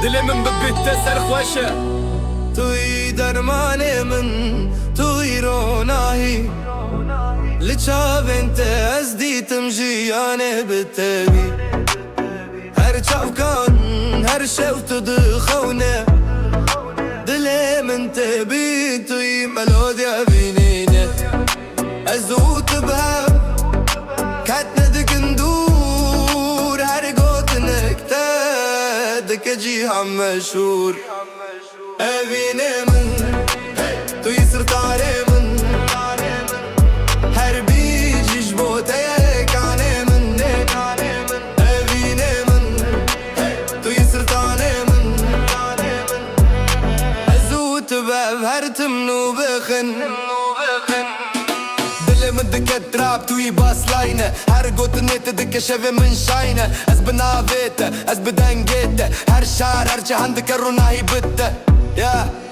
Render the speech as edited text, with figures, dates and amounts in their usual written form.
دلي من ببيت سرخوشه توی درمانه من توی روناهی لچاوینت از دیتم جیانه بتبی هر چاوکان هر شوت دخونه دلي من تبي توی ملوديا بينينه ازوت بها كاتنا دكندور هر قوتنك تادك جيها مشهور أبيني من توی سرطاني من هر بيجي جبوت يكاني من أبيني من توی سرطاني من أزوت باب هرتمنو بخن دلي من دكت تراب توی باس لاينه هر قوتنيت دك شوي من شاينه از بنافيته از بدنجيته هر شهر هر جهان دك الروناهي بته Yeah